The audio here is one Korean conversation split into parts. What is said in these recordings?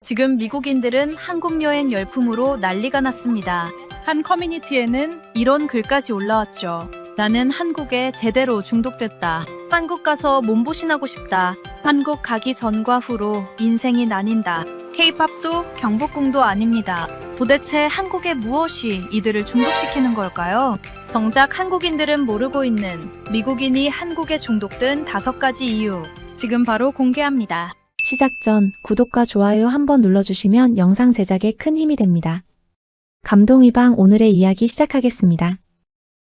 지금 미국인들은 한국 여행 열풍으로 난리가 났습니다. 한 커뮤니티에는 이런 글까지 올라왔죠. 나는 한국에 제대로 중독됐다. 한국 가서 몸보신하고 싶다. 한국 가기 전과 후로 인생이 나뉜다. K-팝도 경복궁도 아닙니다. 도대체 한국의 무엇이 이들을 중독시키는 걸까요? 정작 한국인들은 모르고 있는 미국인이 한국에 중독된 5가지 이유. 지금 바로 공개합니다. 시작 전 구독과 좋아요 한번 눌러주시면 영상 제작에 큰 힘이 됩니다. 감동이방 오늘의 이야기 시작하겠습니다.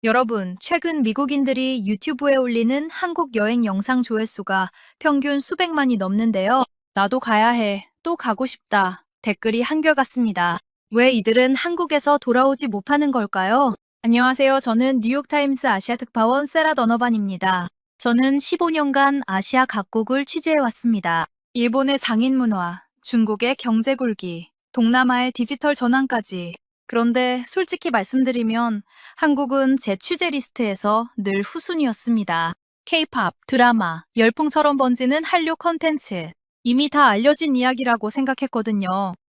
여러분, 최근 미국인들이 유튜브에 올리는 한국 여행 영상 조회수가 평균 수백만이 넘는데요. 나도 가야 해. 또 가고 싶다. 댓글이 한결같습니다. 왜 이들은 한국에서 돌아오지 못하는 걸까요? 안녕하세요. 저는 뉴욕타임스 아시아 특파원 세라 더너반입니다. 저는 15년간 아시아 각국을 취재해왔습니다. 일본의 장인 문화, 중국의 경제 굴기, 동남아의 디지털 전환까지. 그런데 솔직히 말씀드리면 한국은 제 취재 리스트에서 늘 후순위였습니다. K-팝, 드라마, 열풍처럼 번지는 한류 콘텐츠. 이미 다 알려진 이야기라고 생각했거든요.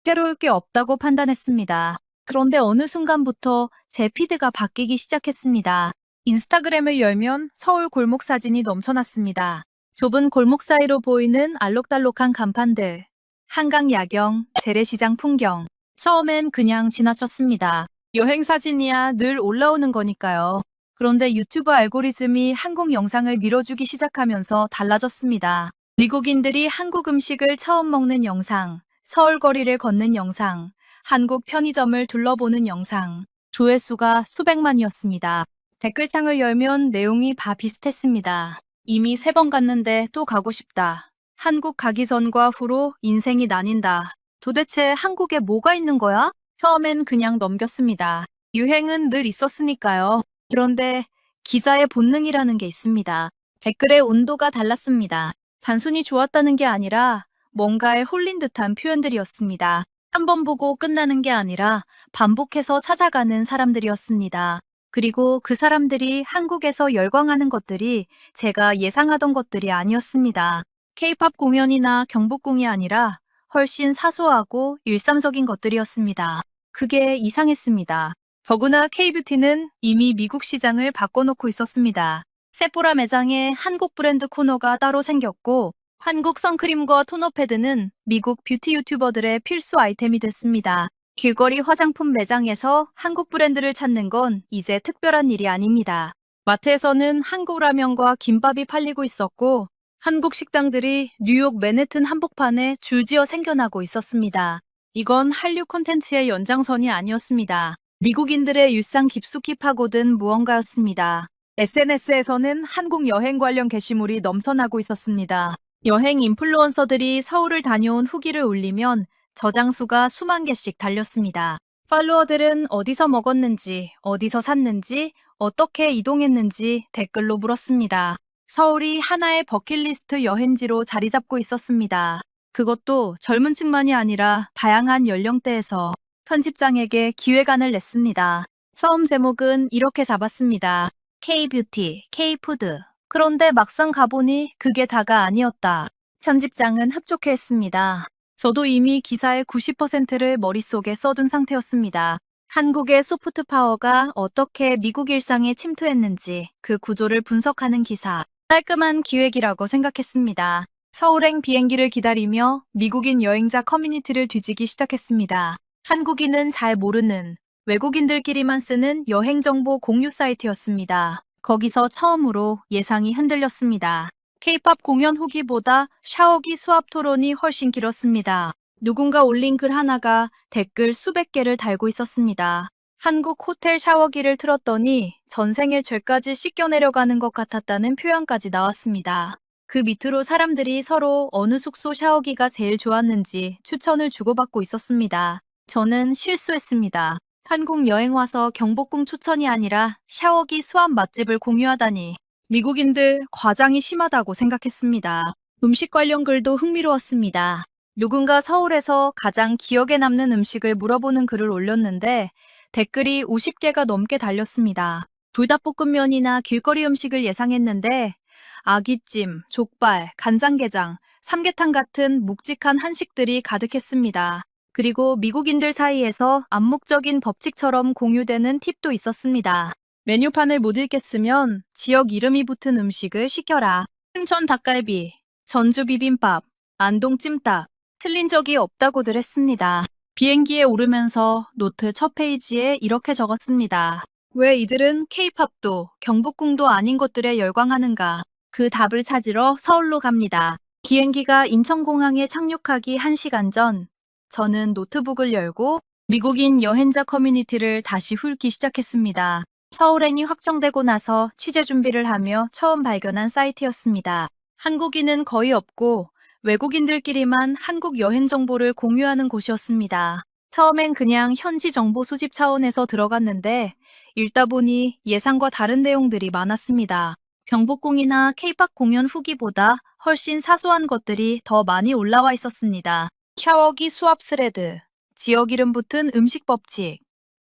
새로울 게 없다고 판단했습니다. 그런데 어느 순간부터 제 피드가 바뀌기 시작했습니다. 인스타그램을 열면 서울 골목 사진이 넘쳐났습니다. 좁은 골목 사이로 보이는 알록달록한 간판들, 한강 야경, 재래시장 풍경. 처음엔 그냥 지나쳤습니다. 여행 사진이야 늘 올라오는 거니까요. 그런데 유튜브 알고리즘이 한국 영상을 밀어주기 시작하면서 달라졌습니다. 미국인들이 한국 음식을 처음 먹는 영상, 서울 거리를 걷는 영상, 한국 편의점을 둘러보는 영상. 조회수가 수백만이었습니다. 댓글창을 열면 내용이 다 비슷했습니다. 이미 3번 갔는데 또 가고 싶다. 한국 가기 전과 후로 인생이 나뉜다. 도대체 한국에 뭐가 있는 거야? 처음엔 그냥 넘겼습니다. 유행은 늘 있었으니까요. 그런데 기자의 본능이라는 게 있습니다. 댓글의 온도가 달랐습니다. 단순히 좋았다는 게 아니라 뭔가에 홀린 듯한 표현들이었습니다. 한 번 보고 끝나는 게 아니라 반복해서 찾아가는 사람들이었습니다. 그리고 그 사람들이 한국에서 열광하는 것들이 제가 예상하던 것들이 아니었습니다. K-팝 공연이나 경복궁이 아니라 훨씬 사소하고 일상적인 것들이었습니다. 그게 이상했습니다. 더구나 K-뷰티는 이미 미국 시장을 바꿔놓고 있었습니다. 세포라 매장에 한국 브랜드 코너가 따로 생겼고 한국 선크림과 토너 패드는 미국 뷰티 유튜버들의 필수 아이템이 됐습니다. 길거리 화장품 매장에서 한국 브랜드를 찾는 건 이제 특별한 일이 아닙니다. 마트에서는 한국 라면과 김밥이 팔리고 있었고 한국 식당들이 뉴욕 맨해튼 한복판에 줄지어 생겨나고 있었습니다. 이건 한류 콘텐츠의 연장선이 아니었습니다. 미국인들의 일상 깊숙이 파고든 무언가였습니다. SNS에서는 한국 여행 관련 게시물이 넘쳐나고 있었습니다. 여행 인플루언서들이 서울을 다녀온 후기를 올리면 저장수가 수만 개씩 달렸습니다. 팔로워들은 어디서 먹었는지, 어디서 샀는지, 어떻게 이동했는지 댓글로 물었습니다. 서울이 하나의 버킷리스트 여행지로 자리 잡고 있었습니다. 그것도 젊은 층만이 아니라 다양한 연령대에서. 편집장에게 기획안을 냈습니다. 처음 제목은 이렇게 잡았습니다. K-뷰티, K-푸드. 그런데 막상 가보니 그게 다가 아니었다. 편집장은 흡족해했습니다. 저도 이미 기사의 90%를 머릿속에 써둔 상태였습니다. 한국의 소프트 파워가 어떻게 미국 일상에 침투했는지 그 구조를 분석하는 기사. 깔끔한 기획이라고 생각했습니다. 서울행 비행기를 기다리며 미국인 여행자 커뮤니티를 뒤지기 시작했습니다. 한국인은 잘 모르는 외국인들끼리만 쓰는 여행정보 공유 사이트였습니다. 거기서 처음으로 예상이 흔들렸습니다. K-팝 공연 후기보다 샤워기 수압 토론이 훨씬 길었습니다. 누군가 올린 글 하나가 댓글 수백 개를 달고 있었습니다. 한국 호텔 샤워기를 틀었더니 전생의 죄까지 씻겨내려가는 것 같았다는 표현까지 나왔습니다. 그 밑으로 사람들이 서로 어느 숙소 샤워기가 제일 좋았는지 추천을 주고받고 있었습니다. 저는 실수했습니다. 한국 여행 와서 경복궁 추천이 아니라 샤워기 수압 맛집을 공유하다니. 미국인들 과장이 심하다고 생각했습니다. 음식 관련 글도 흥미로웠습니다. 누군가 서울에서 가장 기억에 남는 음식을 물어보는 글을 올렸는데 댓글이 50개가 넘게 달렸습니다. 불닭볶음면이나 길거리 음식을 예상했는데 아귀찜, 족발, 간장게장, 삼계탕 같은 묵직한 한식들이 가득했습니다. 그리고 미국인들 사이에서 암묵적인 법칙처럼 공유되는 팁도 있었습니다. 메뉴판을 못 읽겠으면 지역 이름이 붙은 음식을 시켜라. 순천 닭갈비, 전주 비빔밥, 안동 찜닭. 틀린 적이 없다고들 했습니다. 비행기에 오르면서 노트 첫 페이지에 이렇게 적었습니다. 왜 이들은 K-팝도 경복궁도 아닌 것들에 열광하는가? 그 답을 찾으러 서울로 갑니다. 비행기가 인천공항에 착륙하기 1시간 전, 저는 노트북을 열고 미국인 여행자 커뮤니티를 다시 훑기 시작했습니다. 서울행이 확정되고 나서 취재 준비를 하며 처음 발견한 사이트였습니다. 한국인은 거의 없고 외국인들끼리만 한국 여행 정보를 공유하는 곳이었습니다. 처음엔 그냥 현지 정보 수집 차원에서 들어갔는데 읽다 보니 예상과 다른 내용들이 많았습니다. 경복궁이나 K-팝 공연 후기보다 훨씬 사소한 것들이 더 많이 올라와 있었습니다. 샤워기 수압 스레드, 지역 이름 붙은 음식 법칙,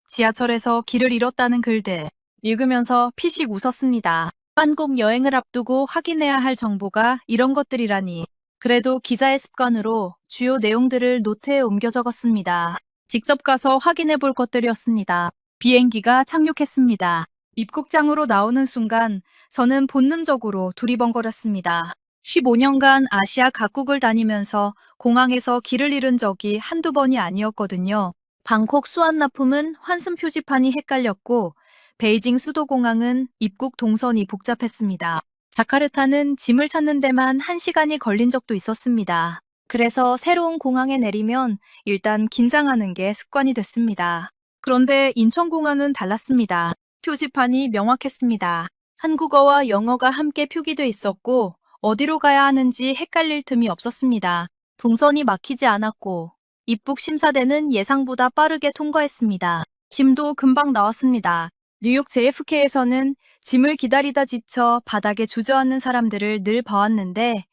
지하철에서 길을 잃었다는 글들. 읽으면서 피식 웃었습니다. 한국 여행을 앞두고 확인해야 할 정보가 이런 것들이라니. 그래도 기자의 습관으로 주요 내용들을 노트에 옮겨 적었습니다. 직접 가서 확인해 볼 것들이었습니다. 비행기가 착륙했습니다. 입국장으로 나오는 순간 저는 본능적으로 두리번거렸습니다. 15년간 아시아 각국을 다니면서 공항에서 길을 잃은 적이 한두 번이 아니었거든요. 방콕 수완나품은 환승 표지판이 헷갈렸고 베이징 수도공항은 입국 동선이 복잡했습니다. 자카르타는 짐을 찾는 데만 1시간이 걸린 적도 있었습니다. 그래서 새로운 공항에 내리면 일단 긴장하는 게 습관이 됐습니다. 그런데 인천공항은 달랐습니다. 표지판이 명확했습니다. 한국어와 영어가 함께 표기돼 있었고 어디로 가야 하는지 헷갈릴 틈이 없었습니다. 동선이 막히지 않았고 입국 심사대는 예상보다 빠르게 통과했습니다. 짐도 금방 나왔습니다. 뉴욕 JFK에서는 짐을 기다리다 지쳐 바닥에 주저앉는 사람들을 늘 봐왔는데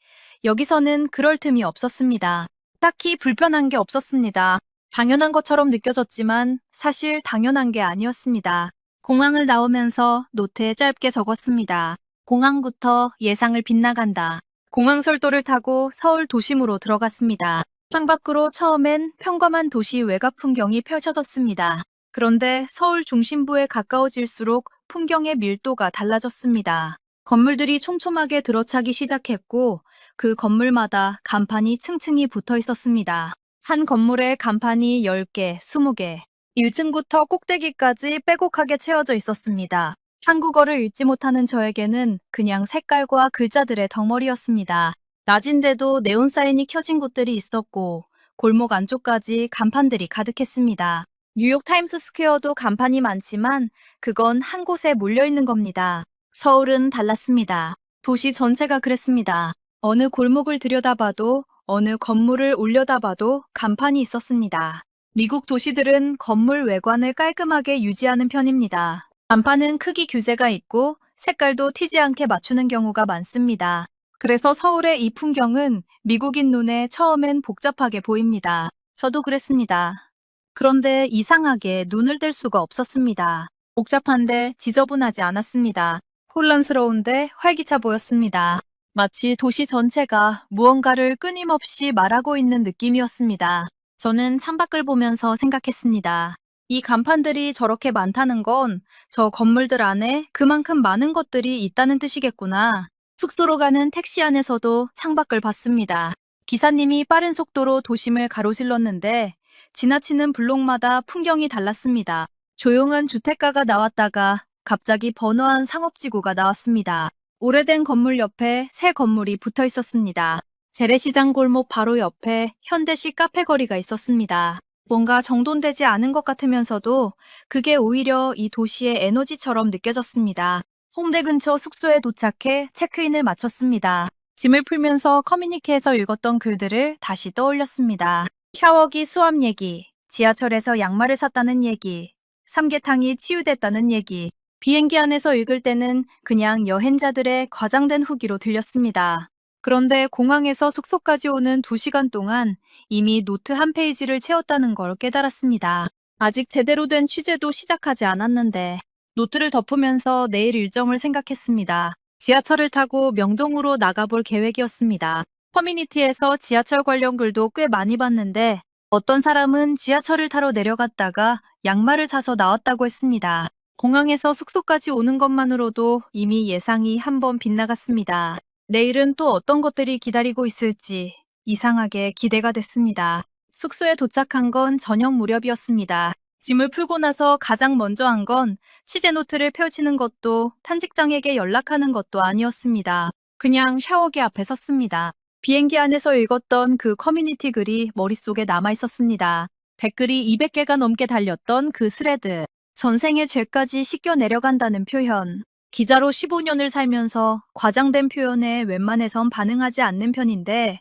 여기서는 그럴 틈이 없었습니다. 딱히 불편한 게 없었습니다. 당연한 것처럼 느껴졌지만 사실 당연한 게 아니었습니다. 공항을 나오면서 노트에 짧게 적었습니다. 공항부터 예상을 빗나간다. 공항 철도를 타고 서울 도심으로 들어갔습니다. 창밖으로 처음엔 평범한 도시 외곽 풍경이 펼쳐졌습니다. 그런데 서울 중심부에 가까워질수록 풍경의 밀도가 달라졌습니다. 건물들이 촘촘하게 들어차기 시작했고 그 건물마다 간판이 층층이 붙어 있었습니다. 한 건물에 간판이 10개, 20개, 1층부터 꼭대기까지 빼곡하게 채워져 있었습니다. 한국어를 읽지 못하는 저에게는 그냥 색깔과 글자들의 덩어리였습니다. 낮인데도 네온 사인이 켜진 곳들이 있었고 골목 안쪽까지 간판들이 가득했습니다. 뉴욕 타임스 스퀘어도 간판이 많지만 그건 한 곳에 몰려있는 겁니다. 서울은 달랐습니다. 도시 전체가 그랬습니다. 어느 골목을 들여다봐도 어느 건물을 올려다봐도 간판이 있었습니다. 미국 도시들은 건물 외관을 깔끔하게 유지하는 편입니다. 간판은 크기 규제가 있고 색깔도 튀지 않게 맞추는 경우가 많습니다. 그래서 서울의 이 풍경은 미국인 눈에 처음엔 복잡하게 보입니다. 저도 그랬습니다. 그런데 이상하게 눈을 뗄 수가 없었습니다. 복잡한데 지저분하지 않았습니다. 혼란스러운데 활기차 보였습니다. 마치 도시 전체가 무언가를 끊임없이 말하고 있는 느낌이었습니다. 저는 창밖을 보면서 생각했습니다. 이 간판들이 저렇게 많다는 건 저 건물들 안에 그만큼 많은 것들이 있다는 뜻이겠구나. 숙소로 가는 택시 안에서도 창밖을 봤습니다. 기사님이 빠른 속도로 도심을 가로질렀는데 지나치는 블록마다 풍경이 달랐습니다. 조용한 주택가가 나왔다가 갑자기 번화한 상업지구가 나왔습니다. 오래된 건물 옆에 새 건물이 붙어 있었습니다. 재래시장 골목 바로 옆에 현대식 카페 거리가 있었습니다. 뭔가 정돈되지 않은 것 같으면서도 그게 오히려 이 도시의 에너지처럼 느껴졌습니다. 홍대 근처 숙소에 도착해 체크인을 마쳤습니다. 짐을 풀면서 커뮤니티에서 읽었던 글들을 다시 떠올렸습니다. 샤워기 수압 얘기, 지하철에서 양말을 샀다는 얘기, 삼계탕이 치유됐다는 얘기. 비행기 안에서 읽을 때는 그냥 여행자들의 과장된 후기로 들렸습니다. 그런데 공항에서 숙소까지 오는 2시간 동안 이미 노트 한 페이지를 채웠다는 걸 깨달았습니다. 아직 제대로 된 취재도 시작하지 않았는데 노트를 덮으면서 내일 일정을 생각했습니다. 지하철을 타고 명동으로 나가볼 계획이었습니다. 커뮤니티에서 지하철 관련 글도 꽤 많이 봤는데 어떤 사람은 지하철을 타러 내려갔다가 양말을 사서 나왔다고 했습니다. 공항에서 숙소까지 오는 것만으로도 이미 예상이 한번 빗나갔습니다. 내일은 또 어떤 것들이 기다리고 있을지 이상하게 기대가 됐습니다. 숙소에 도착한 건 저녁 무렵이었습니다. 짐을 풀고 나서 가장 먼저 한 건 취재 노트를 펼치는 것도 편집장에게 연락하는 것도 아니었습니다. 그냥 샤워기 앞에 섰습니다. 비행기 안에서 읽었던 그 커뮤니티 글이 머릿속에 남아 있었습니다. 댓글이 200개가 넘게 달렸던 그 스레드. 전생의 죄까지 씻겨 내려간다는 표현. 기자로 15년을 살면서 과장된 표현에 웬만해선 반응하지 않는 편인데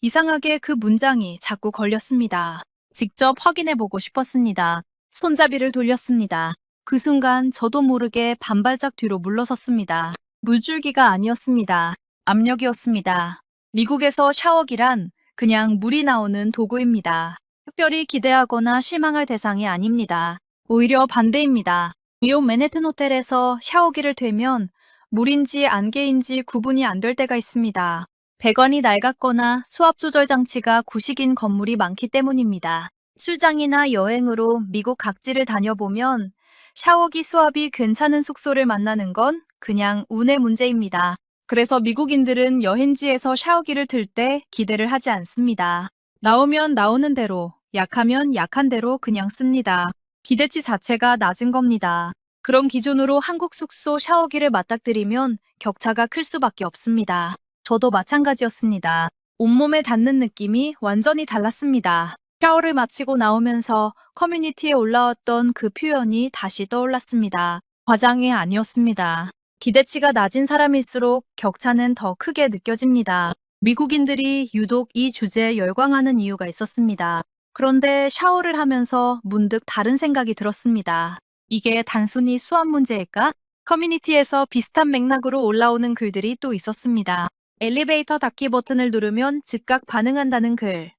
이상하게 그 문장이 자꾸 걸렸습니다. 직접 확인해보고 싶었습니다. 손잡이를 돌렸습니다. 그 순간 저도 모르게 반발짝 뒤로 물러섰습니다. 물줄기가 아니었습니다. 압력이었습니다. 미국에서 샤워기란 그냥 물이 나오는 도구입니다. 특별히 기대하거나 실망할 대상이 아닙니다. 오히려 반대입니다. 뉴욕 맨해튼 호텔에서 샤워기를 되면 물인지 안개인지 구분이 안 될 때가 있습니다. 배관이 낡았거나 수압 조절 장치가 구식인 건물이 많기 때문입니다. 출장이나 여행으로 미국 각지를 다녀보면 샤워기 수압이 괜찮은 숙소를 만나는 건 그냥 운의 문제입니다. 그래서 미국인들은 여행지에서 샤워기를 틀 때 기대를 하지 않습니다. 나오면 나오는 대로, 약하면 약한 대로 그냥 씁니다. 기대치 자체가 낮은 겁니다. 그런 기준으로 한국 숙소 샤워기를 맞닥뜨리면 격차가 클 수밖에 없습니다. 저도 마찬가지였습니다. 온몸에 닿는 느낌이 완전히 달랐습니다. 샤워를 마치고 나오면서 커뮤니티에 올라왔던 그 표현이 다시 떠올랐습니다. 과장이 아니었습니다. 기대치가 낮은 사람일수록 격차는 더 크게 느껴집니다. 미국인들이 유독 이 주제에 열광하는 이유가 있었습니다. 그런데 샤워를 하면서 문득 다른 생각이 들었습니다. 이게 단순히 수압 문제일까? 커뮤니티에서 비슷한 맥락으로 올라오는 글들이 또 있었습니다. 엘리베이터 닫기 버튼을 누르면 즉각 반응한다는 글.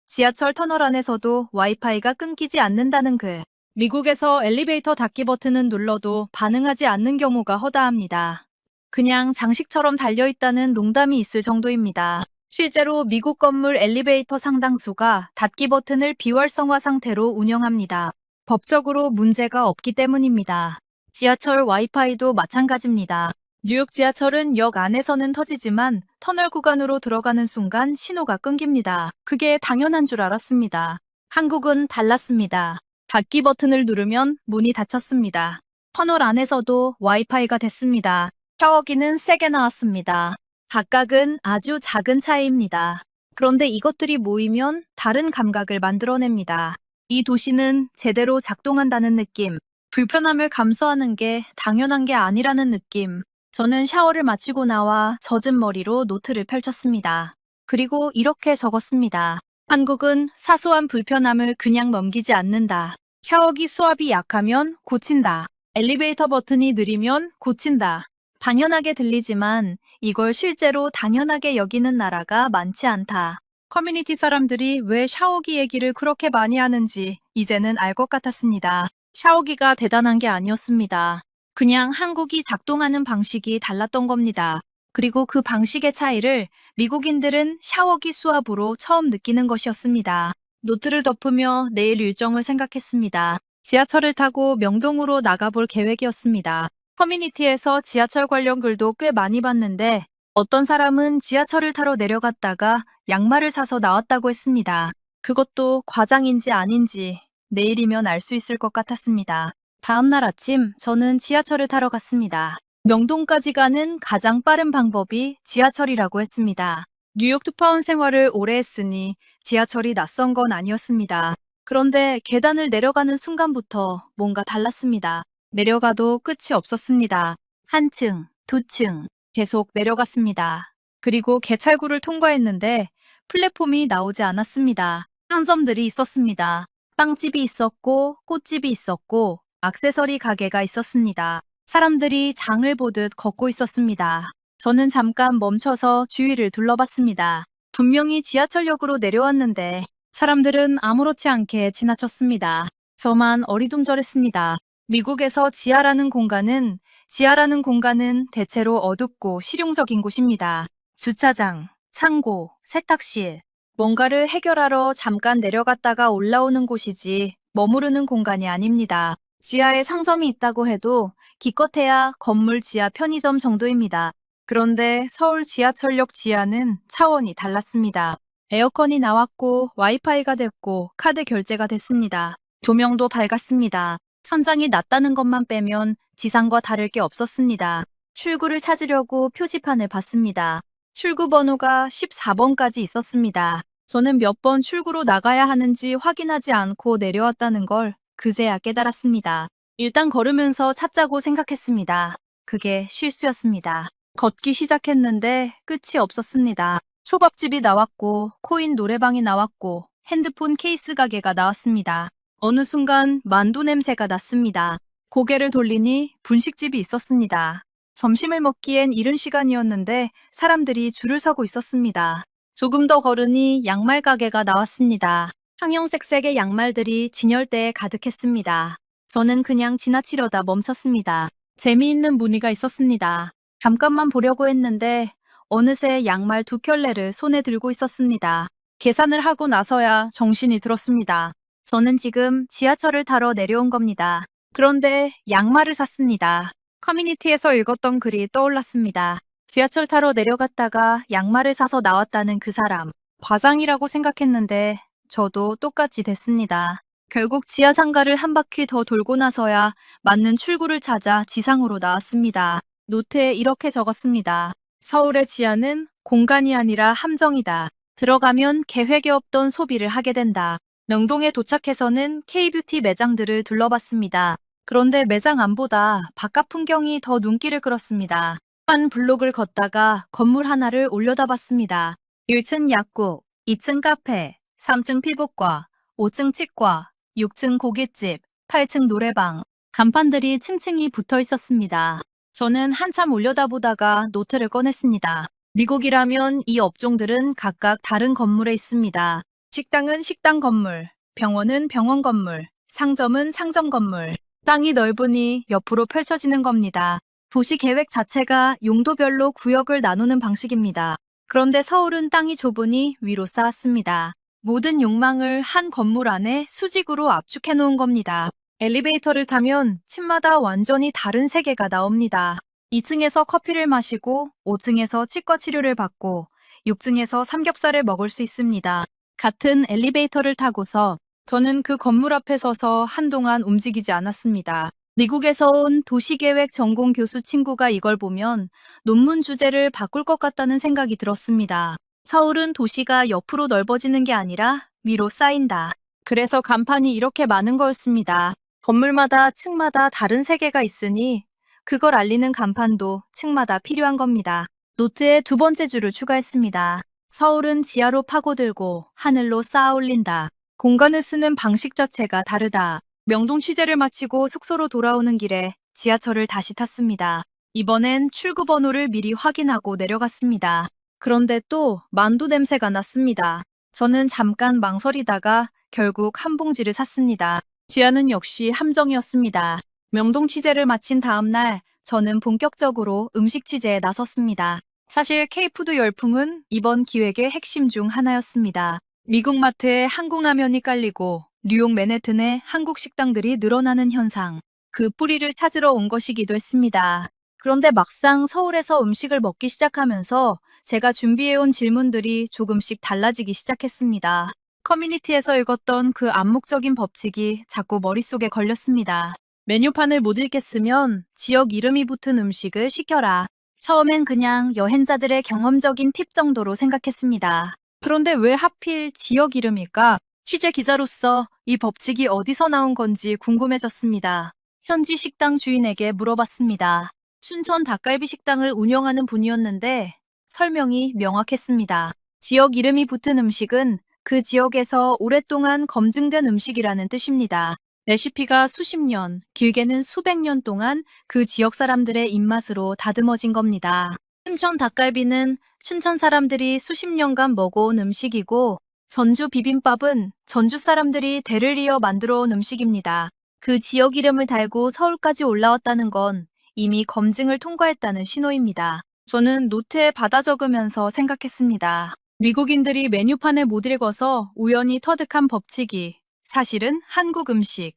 지하철 터널 안에서도 와이파이가 끊기지 않는다는 글. 미국에서 엘리베이터 닫기 버튼은 눌러도 반응하지 않는 경우가 허다합니다. 그냥 장식처럼 달려있다는 농담이 있을 정도입니다. 실제로 미국 건물 엘리베이터 상당수가 닫기 버튼을 비활성화 상태로 운영합니다. 법적으로 문제가 없기 때문입니다. 지하철 와이파이도 마찬가지입니다. 뉴욕 지하철은 역 안에서는 터지지만 터널 구간으로 들어가는 순간 신호가 끊깁니다. 그게 당연한 줄 알았습니다. 한국은 달랐습니다. 닫기 버튼을 누르면 문이 닫혔습니다. 터널 안에서도 와이파이가 됐습니다. 샤워기는 세게 나왔습니다. 각각은 아주 작은 차이입니다. 그런데 이것들이 모이면 다른 감각을 만들어냅니다. 이 도시는 제대로 작동한다는 느낌, 불편함을 감수하는 게 당연한 게 아니라는 느낌. 저는 샤워를 마치고 나와 젖은 머리로 노트를 펼쳤습니다. 그리고 이렇게 적었습니다. 한국은 사소한 불편함을 그냥 넘기지 않는다. 샤워기 수압이 약하면 고친다. 엘리베이터 버튼이 느리면 고친다. 당연하게 들리지만 이걸 실제로 당연하게 여기는 나라가 많지 않다. 커뮤니티 사람들이 왜 샤워기 얘기를 그렇게 많이 하는지 이제는 알 것 같았습니다. 샤워기가 대단한 게 아니었습니다. 그냥 한국이 작동하는 방식이 달랐던 겁니다. 그리고 그 방식의 차이를 미국인들은 샤워기 수압으로 처음 느끼는 것이었습니다. 노트를 덮으며 내일 일정을 생각했습니다. 지하철을 타고 명동으로 나가볼 계획이었습니다. 커뮤니티에서 지하철 관련 글도 꽤 많이 봤는데 어떤 사람은 지하철을 타러 내려갔다가 양말을 사서 나왔다고 했습니다. 그것도 과장인지 아닌지 내일이면 알 수 있을 것 같았습니다. 다음날 아침 저는 지하철을 타러 갔습니다. 명동까지 가는 가장 빠른 방법이 지하철이라고 했습니다. 뉴욕 특파원 생활을 오래 했으니 지하철이 낯선 건 아니었습니다. 그런데 계단을 내려가는 순간부터 뭔가 달랐습니다. 내려가도 끝이 없었습니다. 한 층, 두 층, 계속 내려갔습니다. 그리고 개찰구를 통과했는데 플랫폼이 나오지 않았습니다. 상점들이 있었습니다. 빵집이 있었고 꽃집이 있었고 액세서리 가게가 있었습니다. 사람들이 장을 보듯 걷고 있었습니다. 저는 잠깐 멈춰서 주위를 둘러봤습니다. 분명히 지하철역으로 내려왔는데 사람들은 아무렇지 않게 지나쳤습니다. 저만 어리둥절했습니다. 미국에서 지하라는 공간은 대체로 어둡고 실용적인 곳입니다. 주차장, 창고, 세탁실. 뭔가를 해결하러 잠깐 내려갔다가 올라오는 곳이지 머무르는 공간이 아닙니다. 지하에 상점이 있다고 해도 기껏해야 건물 지하 편의점 정도입니다. 그런데 서울 지하철역 지하는 차원이 달랐습니다. 에어컨이 나왔고 와이파이가 됐고 카드 결제가 됐습니다. 조명도 밝았습니다. 천장이 낮다는 것만 빼면 지상과 다를 게 없었습니다. 출구를 찾으려고 표지판을 봤습니다. 출구 번호가 14번까지 있었습니다. 저는 몇 번 출구로 나가야 하는지 확인하지 않고 내려왔다는 걸 그제야 깨달았습니다. 일단 걸으면서 찾자고 생각했습니다. 그게 실수였습니다. 걷기 시작했는데 끝이 없었습니다. 초밥집이 나왔고 코인 노래방이 나왔고 핸드폰 케이스 가게가 나왔습니다. 어느 순간 만두 냄새가 났습니다. 고개를 돌리니 분식집이 있었습니다. 점심을 먹기엔 이른 시간이었는데 사람들이 줄을 서고 있었습니다. 조금 더 걸으니 양말 가게가 나왔습니다. 형형색색의 양말들이 진열대에 가득했습니다. 저는 그냥 지나치려다 멈췄습니다. 재미있는 무늬가 있었습니다. 잠깐만 보려고 했는데 어느새 양말 2켤레를 손에 들고 있었습니다. 계산을 하고 나서야 정신이 들었습니다. 저는 지금 지하철을 타러 내려온 겁니다. 그런데 양말을 샀습니다. 커뮤니티에서 읽었던 글이 떠올랐습니다. 지하철 타러 내려갔다가 양말을 사서 나왔다는 그 사람. 과장이라고 생각했는데 저도 똑같이 됐습니다. 결국 지하 상가를 한 바퀴 더 돌고 나서야 맞는 출구를 찾아 지상으로 나왔습니다. 노트에 이렇게 적었습니다. 서울의 지하는 공간이 아니라 함정이다. 들어가면 계획에 없던 소비를 하게 된다. 명동에 도착해서는 K뷰티 매장들을 둘러봤습니다. 그런데 매장 안보다 바깥 풍경이 더 눈길을 끌었습니다. 한 블록을 걷다가 건물 하나를 올려다봤습니다. 1층 약국, 2층 카페, 3층 피부과, 5층 치과, 6층 고깃집, 8층 노래방. 간판들이 층층이 붙어 있었습니다. 저는 한참 올려다보다가 노트를 꺼냈습니다. 미국이라면 이 업종들은 각각 다른 건물에 있습니다. 식당은 식당 건물, 병원은 병원 건물, 상점은 상점 건물. 땅이 넓으니 옆으로 펼쳐지는 겁니다. 도시 계획 자체가 용도별로 구역을 나누는 방식입니다. 그런데 서울은 땅이 좁으니 위로 쌓았습니다. 모든 욕망을 한 건물 안에 수직으로 압축해 놓은 겁니다. 엘리베이터를 타면 층마다 완전히 다른 세계가 나옵니다. 2층에서 커피를 마시고 5층에서 치과 치료를 받고 6층에서 삼겹살을 먹을 수 있습니다. 같은 엘리베이터를 타고서 저는 그 건물 앞에 서서 한동안 움직이지 않았습니다. 미국에서 온 도시계획 전공 교수 친구가 이걸 보면 논문 주제를 바꿀 것 같다는 생각이 들었습니다. 서울은 도시가 옆으로 넓어지는 게 아니라 위로 쌓인다. 그래서 간판이 이렇게 많은 거였습니다. 건물마다 층마다 다른 세계가 있으니 그걸 알리는 간판도 층마다 필요한 겁니다. 노트에 2번째 줄을 추가했습니다. 서울은 지하로 파고들고 하늘로 쌓아 올린다. 공간을 쓰는 방식 자체가 다르다. 명동 취재를 마치고 숙소로 돌아오는 길에 지하철을 다시 탔습니다. 이번엔 출구 번호를 미리 확인하고 내려갔습니다. 그런데 또 만두 냄새가 났습니다. 저는 잠깐 망설이다가 결국 한 봉지를 샀습니다. 지하는 역시 함정이었습니다. 명동 취재를 마친 다음 날 저는 본격적으로 음식 취재에 나섰습니다. 사실 K푸드 열풍은 이번 기획의 핵심 중 하나였습니다. 미국 마트에 한국 라면이 깔리고 뉴욕 맨해튼에 한국 식당들이 늘어나는 현상. 그 뿌리를 찾으러 온 것이기도 했습니다. 그런데 막상 서울에서 음식을 먹기 시작하면서 제가 준비해온 질문들이 조금씩 달라지기 시작했습니다. 커뮤니티에서 읽었던 그 암묵적인 법칙이 자꾸 머릿속에 걸렸습니다. 메뉴판을 못 읽겠으면 지역 이름이 붙은 음식을 시켜라. 처음엔 그냥 여행자들의 경험적인 팁 정도로 생각했습니다. 그런데 왜 하필 지역 이름일까? 취재 기자로서 이 법칙이 어디서 나온 건지 궁금해졌습니다. 현지 식당 주인에게 물어봤습니다. 춘천 닭갈비 식당을 운영하는 분이었는데 설명이 명확했습니다. 지역 이름이 붙은 음식은 그 지역에서 오랫동안 검증된 음식이라는 뜻입니다. 레시피가 수십 년, 길게는 수백 년 동안 그 지역 사람들의 입맛으로 다듬어진 겁니다. 춘천 닭갈비는 춘천 사람들이 수십 년간 먹어온 음식이고 전주 비빔밥은 전주 사람들이 대를 이어 만들어 온 음식입니다. 그 지역 이름을 달고 서울까지 올라왔다는 건 이미 검증을 통과했다는 신호입니다. 저는 노트에 받아 적으면서 생각했습니다. 미국인들이 메뉴판을 못 읽어서 우연히 터득한 법칙이 사실은 한국 음식,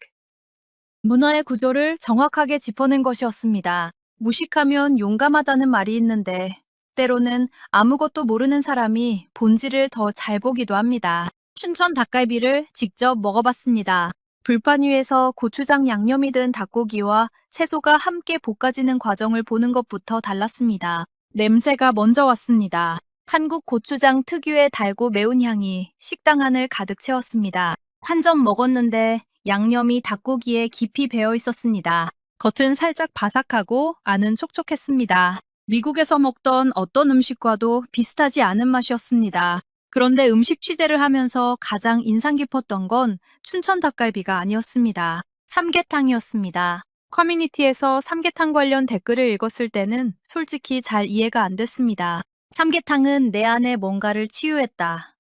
문화의 구조를 정확하게 짚어낸 것이었습니다. 무식하면 용감하다는 말이 있는데 때로는 아무것도 모르는 사람이 본질을 더 잘 보기도 합니다. 춘천 닭갈비를 직접 먹어봤습니다. 불판 위에서 고추장 양념이 든 닭고기와 채소가 함께 볶아지는 과정을 보는 것부터 달랐습니다. 냄새가 먼저 왔습니다. 한국 고추장 특유의 달고 매운 향이 식당 안을 가득 채웠습니다. 한 점 먹었는데 양념이 닭고기에 깊이 배어 있었습니다. 겉은 살짝 바삭하고 안은 촉촉했습니다. 미국에서 먹던 어떤 음식과도 비슷하지 않은 맛이었습니다. 그런데 음식 취재를 하면서 가장 인상 깊었던 건 춘천 닭갈비가 아니었습니다. 삼계탕이었습니다. 커뮤니티에서 삼계탕 관련 댓글을 읽었을 때는 솔직히 잘 이해가 안 됐습니다. 삼계탕은 내 안에 뭔가를 치유했다.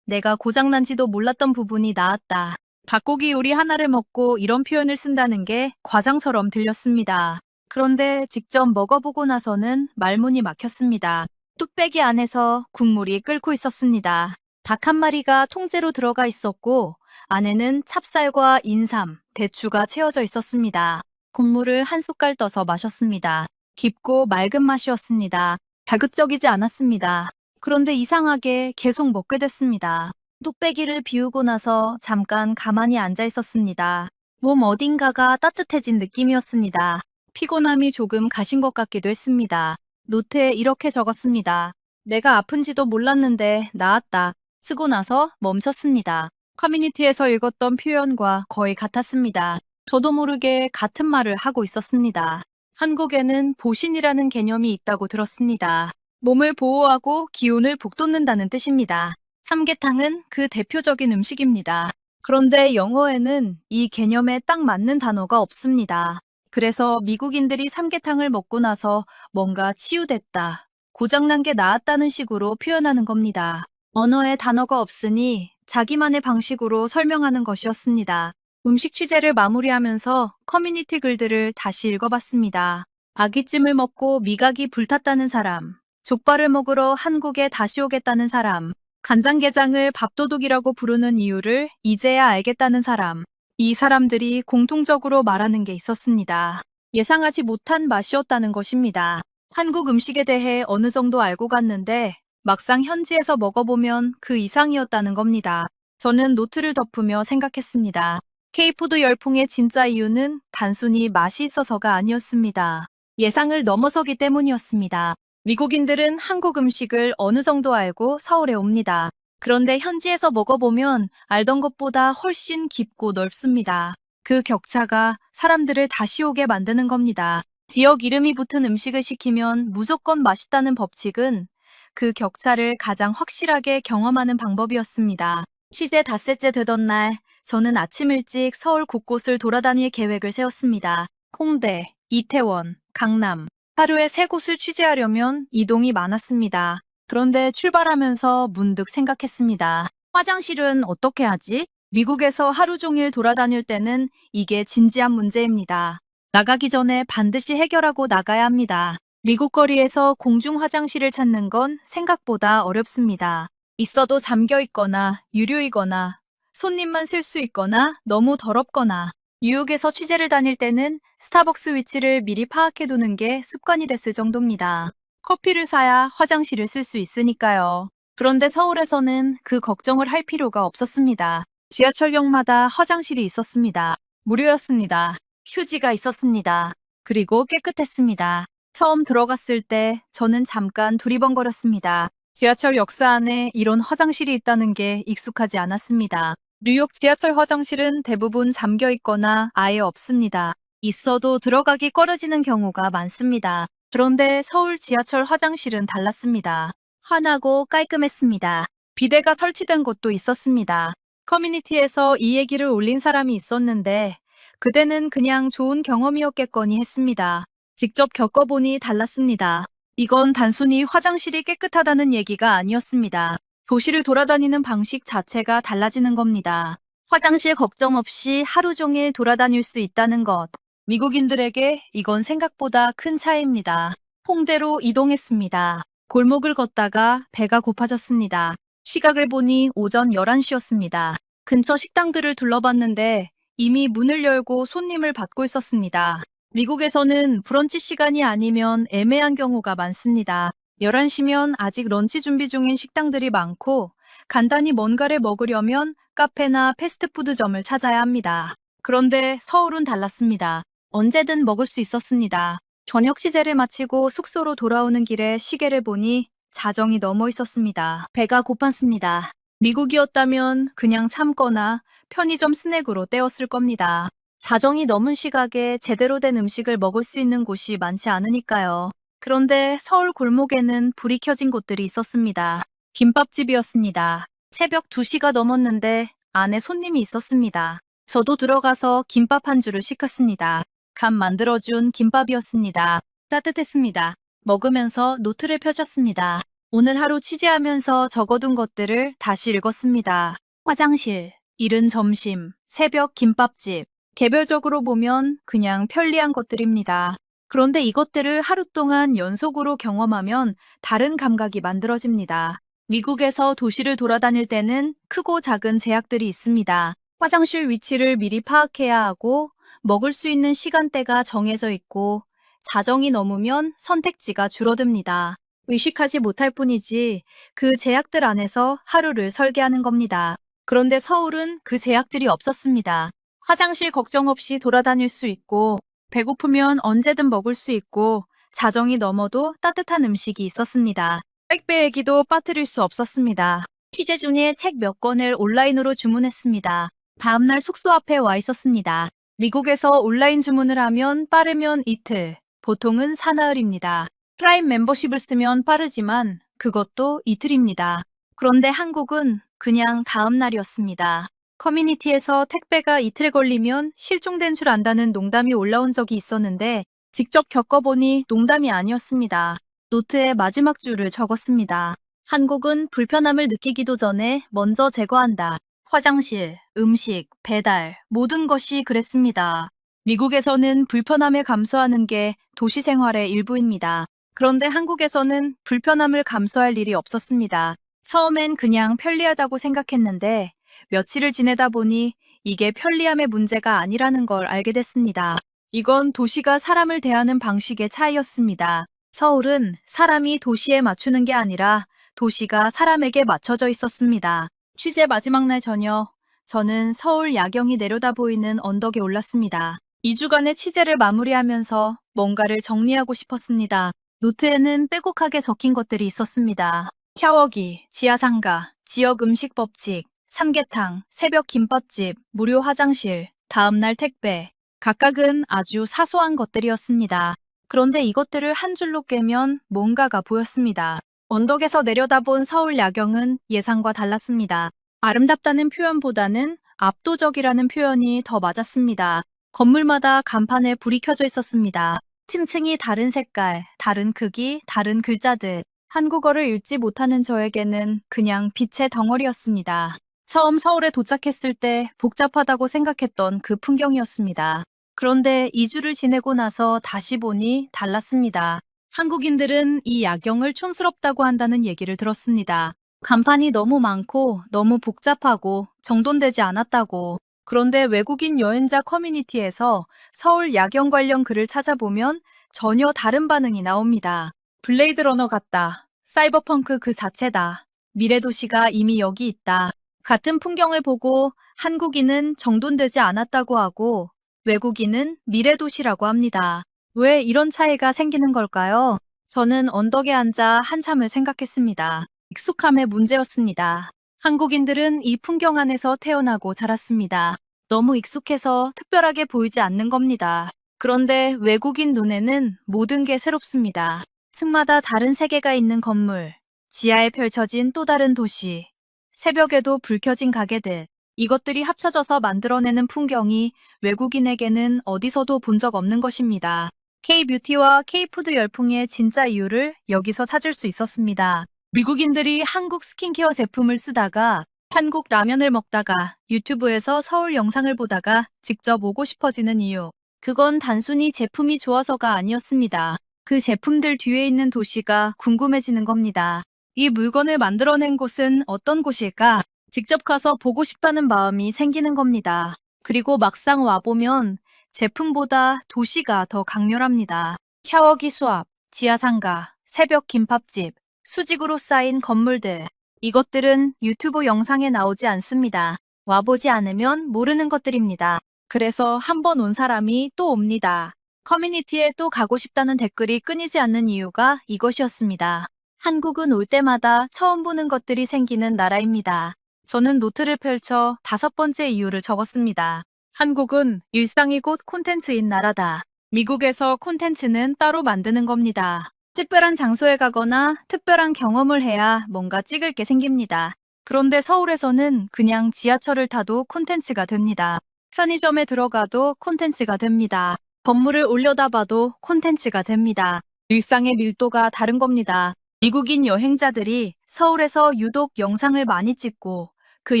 내가 고장난지도 몰랐던 부분이 나았다. 닭고기 요리 하나를 먹고 이런 표현을 쓴다는 게 과장처럼 들렸습니다. 그런데 직접 먹어보고 나서는 말문이 막혔습니다. 뚝배기 안에서 국물이 끓고 있었습니다. 닭 한 마리가 통째로 들어가 있었고 안에는 찹쌀과 인삼, 대추가 채워져 있었습니다. 국물을 한 숟갈 떠서 마셨습니다. 깊고 맑은 맛이었습니다. 자극적이지 않았습니다. 그런데 이상하게 계속 먹게 됐습니다. 뚝배기를 비우고 나서 잠깐 가만히 앉아 있었습니다. 몸 어딘가가 따뜻해진 느낌이었습니다. 피곤함이 조금 가신 것 같기도 했습니다. 노트에 이렇게 적었습니다. 내가 아픈지도 몰랐는데 나았다. 쓰고 나서 멈췄습니다. 커뮤니티에서 읽었던 표현과 거의 같았습니다. 저도 모르게 같은 말을 하고 있었습니다. 한국에는 보신이라는 개념이 있다고 들었습니다. 몸을 보호하고 기운을 북돋는다는 뜻입니다. 삼계탕은 그 대표적인 음식입니다. 그런데 영어에는 이 개념에 딱 맞는 단어가 없습니다. 그래서 미국인들이 삼계탕을 먹고 나서 뭔가 치유됐다, 고장난 게 나았다는 식으로 표현하는 겁니다. 언어에 단어가 없으니 자기만의 방식으로 설명하는 것이었습니다. 음식 취재를 마무리하면서 커뮤니티 글들을 다시 읽어봤습니다. 아귀찜을 먹고 미각이 불탔다는 사람, 족발을 먹으러 한국에 다시 오겠다는 사람, 간장게장을 밥도둑이라고 부르는 이유를 이제야 알겠다는 사람, 이 사람들이 공통적으로 말하는 게 있었습니다. 예상하지 못한 맛이었다는 것입니다. 한국 음식에 대해 어느 정도 알고 갔는데 막상 현지에서 먹어보면 그 이상이었다는 겁니다. 저는 노트를 덮으며 생각했습니다. K푸드 열풍의 진짜 이유는 단순히 맛이 있어서가 아니었습니다. 예상을 넘어서기 때문이었습니다. 미국인들은 한국 음식을 어느 정도 알고 서울에 옵니다. 그런데 현지에서 먹어보면 알던 것보다 훨씬 깊고 넓습니다. 그 격차가 사람들을 다시 오게 만드는 겁니다. 지역 이름이 붙은 음식을 시키면 무조건 맛있다는 법칙은 그 격차를 가장 확실하게 경험하는 방법이었습니다. 취재 닷새째 되던 날, 저는 아침 일찍 서울 곳곳을 돌아다닐 계획을 세웠습니다. 홍대, 이태원, 강남. 하루에 3곳을 취재하려면 이동이 많았습니다. 그런데 출발하면서 문득 생각했습니다. 화장실은 어떻게 하지? 미국에서 하루 종일 돌아다닐 때는 이게 진지한 문제입니다. 나가기 전에 반드시 해결하고 나가야 합니다. 미국 거리에서 공중 화장실을 찾는 건 생각보다 어렵습니다. 있어도 잠겨 있거나 유료이거나 손님만 쓸 수 있거나 너무 더럽거나. 뉴욕에서 취재를 다닐 때는 스타벅스 위치를 미리 파악해 두는 게 습관이 됐을 정도입니다. 커피를 사야 화장실을 쓸 수 있으니까요. 그런데 서울에서는 그 걱정을 할 필요가 없었습니다. 지하철역마다 화장실이 있었습니다. 무료였습니다. 휴지가 있었습니다. 그리고 깨끗했습니다. 처음 들어갔을 때 저는 잠깐 두리번거렸습니다. 지하철 역사 안에 이런 화장실이 있다는 게 익숙하지 않았습니다. 뉴욕 지하철 화장실은 대부분 잠겨 있거나 아예 없습니다. 있어도 들어가기 꺼려지는 경우가 많습니다. 그런데 서울 지하철 화장실은 달랐습니다. 환하고 깔끔했습니다. 비데가 설치된 곳도 있었습니다. 커뮤니티에서 이 얘기를 올린 사람이 있었는데 그대는 그냥 좋은 경험이었겠거니 했습니다. 직접 겪어보니 달랐습니다. 이건 단순히 화장실이 깨끗하다는 얘기가 아니었습니다. 도시를 돌아다니는 방식 자체가 달라지는 겁니다. 화장실 걱정 없이 하루 종일 돌아다닐 수 있다는 것. 미국인들에게 이건 생각보다 큰 차이입니다. 홍대로 이동했습니다. 골목을 걷다가 배가 고파졌습니다. 시각을 보니 오전 11시였습니다. 근처 식당들을 둘러봤는데 이미 문을 열고 손님을 받고 있었습니다. 미국에서는 브런치 시간이 아니면 애매한 경우가 많습니다. 11시면 아직 런치 준비 중인 식당들이 많고 간단히 뭔가를 먹으려면 카페나 패스트푸드점을 찾아야 합니다. 그런데 서울은 달랐습니다. 언제든 먹을 수 있었습니다. 저녁 취재를 마치고 숙소로 돌아오는 길에 시계를 보니 자정이 넘어 있었습니다. 배가 고팠습니다. 미국이었다면 그냥 참거나 편의점 스낵으로 때웠을 겁니다. 자정이 넘은 시각에 제대로 된 음식을 먹을 수 있는 곳이 많지 않으니까요. 그런데 서울 골목에는 불이 켜진 곳들이 있었습니다. 김밥집이었습니다. 새벽 2시가 넘었는데 안에 손님이 있었습니다. 저도 들어가서 김밥 한 줄을 시켰습니다. 간 만들어준 김밥이었습니다. 따뜻했습니다. 먹으면서 노트를 펴셨습니다. 오늘 하루 취재하면서 적어둔 것들을 다시 읽었습니다. 화장실, 이른 점심, 새벽 김밥집. 개별적으로 보면 그냥 편리한 것들입니다. 그런데 이것들을 하루 동안 연속으로 경험하면 다른 감각이 만들어집니다. 미국에서 도시를 돌아다닐 때는 크고 작은 제약들이 있습니다. 화장실 위치를 미리 파악해야 하고 먹을 수 있는 시간대가 정해져 있고 자정이 넘으면 선택지가 줄어듭니다. 의식하지 못할 뿐이지 그 제약들 안에서 하루를 설계하는 겁니다. 그런데 서울은 그 제약들이 없었습니다. 화장실 걱정 없이 돌아다닐 수 있고 배고프면 언제든 먹을 수 있고 자정이 넘어도 따뜻한 음식이 있었습니다. 택배 얘기도 빠뜨릴 수 없었습니다. 취재 중에 책 몇 권을 온라인으로 주문했습니다. 다음날 숙소 앞에 와 있었습니다. 미국에서 온라인 주문을 하면 빠르면 이틀, 보통은 사나흘입니다. 프라임 멤버십을 쓰면 빠르지만 그것도 이틀입니다. 그런데 한국은 그냥 다음 날이었습니다. 커뮤니티에서 택배가 이틀 걸리면 실종된 줄 안다는 농담이 올라온 적이 있었는데 직접 겪어보니 농담이 아니었습니다. 노트에 마지막 줄을 적었습니다. 한국은 불편함을 느끼기도 전에 먼저 제거한다. 화장실, 음식, 배달, 모든 것이 그랬습니다. 미국에서는 불편함을 감수하는 게 도시 생활의 일부입니다. 그런데 한국에서는 불편함을 감수할 일이 없었습니다. 처음엔 그냥 편리하다고 생각했는데 며칠을 지내다 보니 이게 편리함의 문제가 아니라는 걸 알게 됐습니다. 이건 도시가 사람을 대하는 방식의 차이였습니다. 서울은 사람이 도시에 맞추는 게 아니라 도시가 사람에게 맞춰져 있었습니다. 취재 마지막 날 저녁, 저는 서울 야경이 내려다 보이는 언덕에 올랐습니다. 2주간의 취재를 마무리하면서 뭔가를 정리하고 싶었습니다. 노트에는 빼곡하게 적힌 것들이 있었습니다. 샤워기, 지하상가, 지역 음식 법칙, 삼계탕, 새벽 김밥집, 무료 화장실, 다음날 택배. 각각은 아주 사소한 것들이었습니다. 그런데 이것들을 한 줄로 꿰면 뭔가가 보였습니다. 언덕에서 내려다본 서울 야경은 예상과 달랐습니다. 아름답다는 표현보다는 압도적이라는 표현이 더 맞았습니다. 건물마다 간판에 불이 켜져 있었습니다. 층층이 다른 색깔, 다른 크기, 다른 글자들. 한국어를 읽지 못하는 저에게는 그냥 빛의 덩어리였습니다. 처음 서울에 도착했을 때 복잡하다고 생각했던 그 풍경이었습니다. 그런데 2주를 지내고 나서 다시 보니 달랐습니다. 한국인들은 이 야경을 촌스럽다고 한다는 얘기를 들었습니다. 간판이 너무 많고 너무 복잡하고 정돈되지 않았다고. 그런데 외국인 여행자 커뮤니티에서 서울 야경 관련 글을 찾아보면 전혀 다른 반응이 나옵니다. 블레이드 러너 같다. 사이버펑크 그 자체다. 미래도시가 이미 여기 있다. 같은 풍경을 보고 한국인은 정돈되지 않았다고 하고 외국인은 미래도시라고 합니다. 왜 이런 차이가 생기는 걸까요? 저는 언덕에 앉아 한참을 생각했습니다. 익숙함의 문제였습니다. 한국인들은 이 풍경 안에서 태어나고 자랐습니다. 너무 익숙해서 특별하게 보이지 않는 겁니다. 그런데 외국인 눈에는 모든 게 새롭습니다. 층마다 다른 세계가 있는 건물, 지하에 펼쳐진 또 다른 도시, 새벽에도 불 켜진 가게들, 이것들이 합쳐져서 만들어내는 풍경이 외국인에게는 어디서도 본 적 없는 것입니다. K-뷰티와 K-푸드 열풍의 진짜 이유를 여기서 찾을 수 있었습니다. 미국인들이 한국 스킨케어 제품을 쓰다가 한국 라면을 먹다가 유튜브에서 서울 영상을 보다가 직접 오고 싶어지는 이유. 그건 단순히 제품이 좋아서가 아니었습니다. 그 제품들 뒤에 있는 도시가 궁금해지는 겁니다. 이 물건을 만들어낸 곳은 어떤 곳일까? 직접 가서 보고 싶다는 마음이 생기는 겁니다. 그리고 막상 와보면 제품보다 도시가 더 강렬합니다. 샤워기 수압, 지하상가, 새벽 김밥집, 수직으로 쌓인 건물들. 이것들은 유튜브 영상에 나오지 않습니다. 와보지 않으면 모르는 것들입니다. 그래서 한 번 온 사람이 또 옵니다. 커뮤니티에 또 가고 싶다는 댓글이 끊이지 않는 이유가 이것이었습니다. 한국은 올 때마다 처음 보는 것들이 생기는 나라입니다. 저는 노트를 펼쳐 5번째 이유를 적었습니다. 한국은 일상이 곧 콘텐츠인 나라다. 미국에서 콘텐츠는 따로 만드는 겁니다. 특별한 장소에 가거나 특별한 경험을 해야 뭔가 찍을 게 생깁니다. 그런데 서울에서는 그냥 지하철을 타도 콘텐츠가 됩니다. 편의점에 들어가도 콘텐츠가 됩니다. 건물을 올려다봐도 콘텐츠가 됩니다. 일상의 밀도가 다른 겁니다. 미국인 여행자들이 서울에서 유독 영상을 많이 찍고 그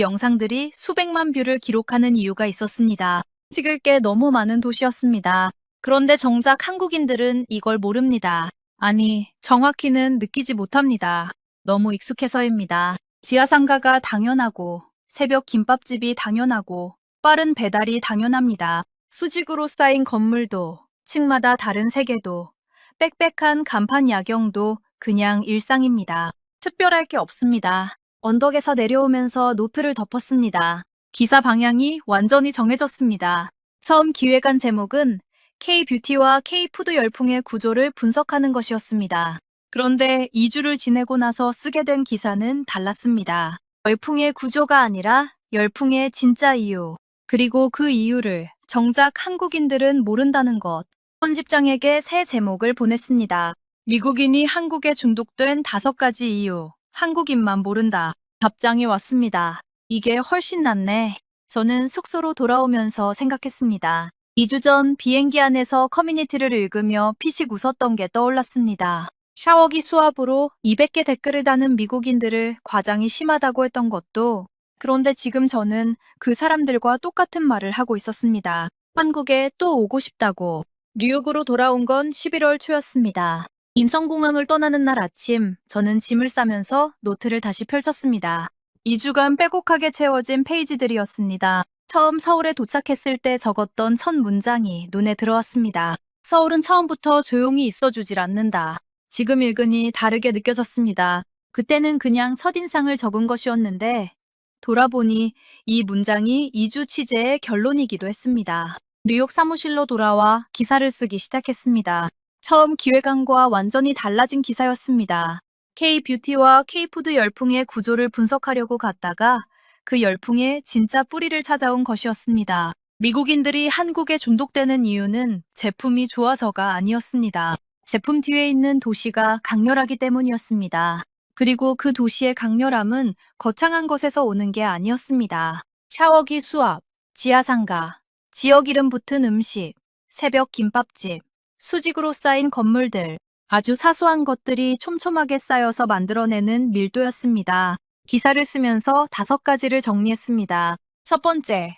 영상들이 수백만 뷰를 기록하는 이유가 있었습니다. 찍을 게 너무 많은 도시였습니다. 그런데 정작 한국인들은 이걸 모릅니다. 아니, 정확히는 느끼지 못합니다. 너무 익숙해서입니다. 지하상가가 당연하고, 새벽 김밥집이 당연하고, 빠른 배달이 당연합니다. 수직으로 쌓인 건물도, 층마다 다른 세계도, 빽빽한 간판 야경도 그냥 일상입니다. 특별할 게 없습니다. 언덕에서 내려오면서 노트를 덮었습니다. 기사 방향이 완전히 정해졌습니다. 처음 기획안 제목은 K-뷰티와 K-푸드 열풍의 구조를 분석하는 것이었습니다. 그런데 2주를 지내고 나서 쓰게 된 기사는 달랐습니다. 열풍의 구조가 아니라 열풍의 진짜 이유, 그리고 그 이유를 정작 한국인들은 모른다는 것. 편집장에게 새 제목을 보냈습니다. 미국인이 한국에 중독된 5가지 이유. 한국인만 모른다. 답장이 왔습니다. 이게 훨씬 낫네. 저는 숙소로 돌아오면서 생각했습니다. 2주 전 비행기 안에서 커뮤니티를 읽으며 피식 웃었던 게 떠올랐습니다. 샤워기 수압으로 200개 댓글을 다는 미국인들을 과장이 심하다고 했던 것도, 그런데 지금 저는 그 사람들과 똑같은 말을 하고 있었습니다. 한국에 또 오고 싶다고. 뉴욕으로 돌아온 건 11월 초였습니다. 인천공항을 떠나는 날 아침, 저는 짐을 싸면서 노트를 다시 펼쳤습니다. 2주간 빼곡하게 채워진 페이지들이었습니다. 처음 서울에 도착했을 때 적었던 첫 문장이 눈에 들어왔습니다. 서울은 처음부터 조용히 있어주질 않는다. 지금 읽으니 다르게 느껴졌습니다. 그때는 그냥 첫인상을 적은 것이었는데, 돌아보니 이 문장이 2주 취재의 결론이기도 했습니다. 뉴욕 사무실로 돌아와 기사를 쓰기 시작했습니다. 처음 기획안과 완전히 달라진 기사였습니다. K-뷰티와 K-푸드 열풍의 구조를 분석하려고 갔다가 그 열풍의 진짜 뿌리를 찾아온 것이었습니다. 미국인들이 한국에 중독되는 이유는 제품이 좋아서가 아니었습니다. 제품 뒤에 있는 도시가 강렬하기 때문이었습니다. 그리고 그 도시의 강렬함은 거창한 것에서 오는 게 아니었습니다. 샤워기 수압, 지하상가, 지역 이름 붙은 음식, 새벽 김밥집, 수직으로 쌓인 건물들, 아주 사소한 것들이 촘촘하게 쌓여서 만들어내는 밀도였습니다. 기사를 쓰면서 5가지를 정리했습니다. 첫 번째,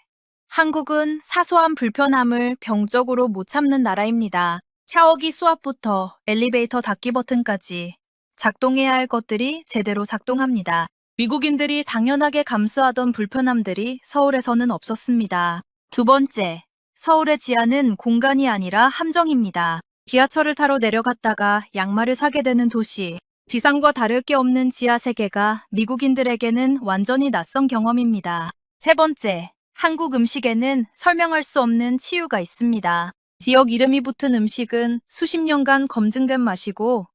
한국은 사소한 불편함을 병적으로 못 참는 나라입니다. 샤워기 수압부터 엘리베이터 닫기 버튼까지 작동해야 할 것들이 제대로 작동합니다. 미국인들이 당연하게 감수하던 불편함들이 서울에서는 없었습니다. 두 번째, 서울의 지하는 공간이 아니라 함정입니다. 지하철을 타러 내려갔다가 양말을 사게 되는 도시. 지상과 다를 게 없는 지하 세계가 미국인들에게는 완전히 낯선 경험입니다. 세 번째, 한국 음식에는 설명할 수 없는 치유가 있습니다. 지역 이름이 붙은 음식은 수십 년간 검증된 맛이고,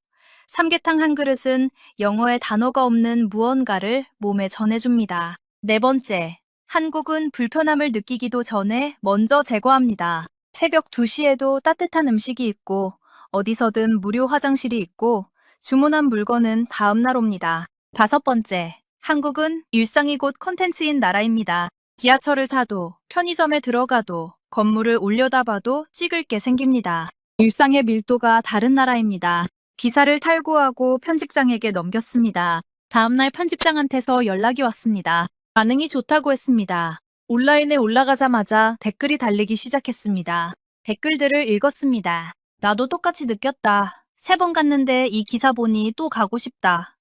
삼계탕 한 그릇은 영어에 단어가 없는 무언가를 몸에 전해줍니다. 네 번째, 한국은 불편함을 느끼기도 전에 먼저 제거합니다. 새벽 2시에도 따뜻한 음식이 있고, 어디서든 무료 화장실이 있고, 주문한 물건은 다음날 옵니다. 5번째, 한국은 일상이 곧 콘텐츠인 나라입니다. 지하철을 타도, 편의점에 들어가도, 건물을 올려다봐도 찍을 게 생깁니다. 일상의 밀도가 다른 나라입니다. 기사를 탈고하고 편집장에게 넘겼습니다. 다음날 편집장한테서 연락이 왔습니다. 반응이 좋다고 했습니다. 온라인에 올라가자마자 댓글이 달리기 시작했습니다. 댓글들을 읽었습니다. 나도 똑같이 느꼈다. 3번 갔는데 이 기사 보니 또 가고 싶다.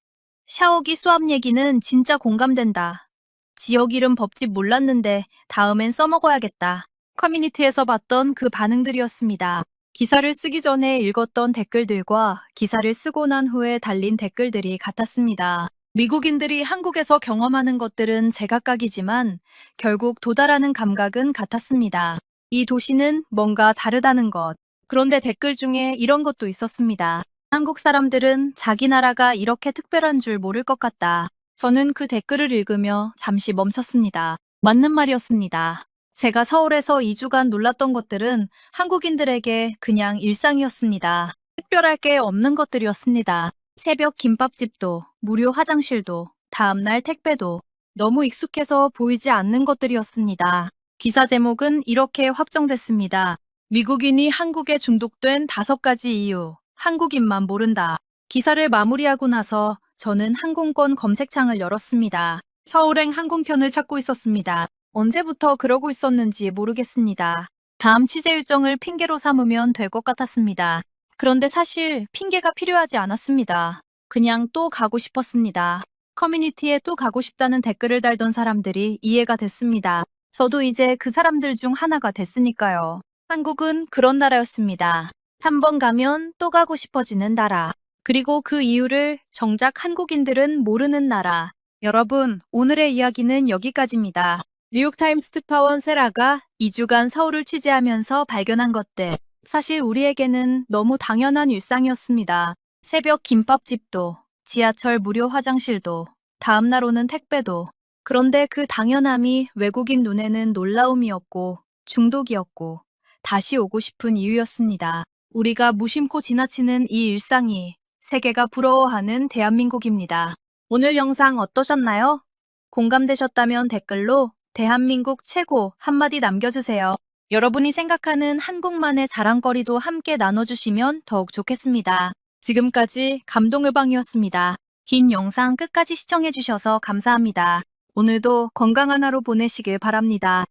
샤워기 수압 얘기는 진짜 공감된다. 지역 이름 법집 몰랐는데 다음엔 써먹어야겠다. 커뮤니티에서 봤던 그 반응들이었습니다. 기사를 쓰기 전에 읽었던 댓글들과 기사를 쓰고 난 후에 달린 댓글들이 같았습니다. 미국인들이 한국에서 경험하는 것들은 제각각이지만 결국 도달하는 감각은 같았습니다. 이 도시는 뭔가 다르다는 것. 그런데 댓글 중에 이런 것도 있었습니다. 한국 사람들은 자기 나라가 이렇게 특별한 줄 모를 것 같다. 저는 그 댓글을 읽으며 잠시 멈췄습니다. 맞는 말이었습니다. 제가 서울에서 2주간 놀랐던 것들은 한국인들에게 그냥 일상이었습니다. 특별할 게 없는 것들이었습니다. 새벽 김밥집도, 무료 화장실도, 다음날 택배도 너무 익숙해서 보이지 않는 것들이었습니다. 기사 제목은 이렇게 확정됐습니다. 미국인이 한국에 중독된 5가지 이유. 한국인만 모른다. 기사를 마무리하고 나서 저는 항공권 검색창을 열었습니다. 서울행 항공편을 찾고 있었습니다. 언제부터 그러고 있었는지 모르겠습니다. 다음 취재 일정을 핑계로 삼으면 될 것 같았습니다. 그런데 사실 핑계가 필요하지 않았습니다. 그냥 또 가고 싶었습니다. 커뮤니티에 또 가고 싶다는 댓글을 달던 사람들이 이해가 됐습니다. 저도 이제 그 사람들 중 하나가 됐으니까요. 한국은 그런 나라였습니다. 한 번 가면 또 가고 싶어지는 나라. 그리고 그 이유를 정작 한국인들은 모르는 나라. 여러분, 오늘의 이야기는 여기까지입니다. 뉴욕타임스 특파원 세라가 2주간 서울을 취재하면서 발견한 것들. 사실 우리에게는 너무 당연한 일상이었습니다. 새벽 김밥집도, 지하철 무료 화장실도, 다음날 오는 택배도. 그런데 그 당연함이 외국인 눈에는 놀라움이었고, 중독이었고, 다시 오고 싶은 이유였습니다. 우리가 무심코 지나치는 이 일상이 세계가 부러워하는 대한민국입니다. 오늘 영상 어떠셨나요? 공감되셨다면 댓글로 대한민국 최고 한마디 남겨주세요. 여러분이 생각하는 한국만의 자랑거리도 함께 나눠주시면 더욱 좋겠습니다. 지금까지 감동을방이었습니다. 긴 영상 끝까지 시청해주셔서 감사합니다. 오늘도 건강한 하루 보내시길 바랍니다.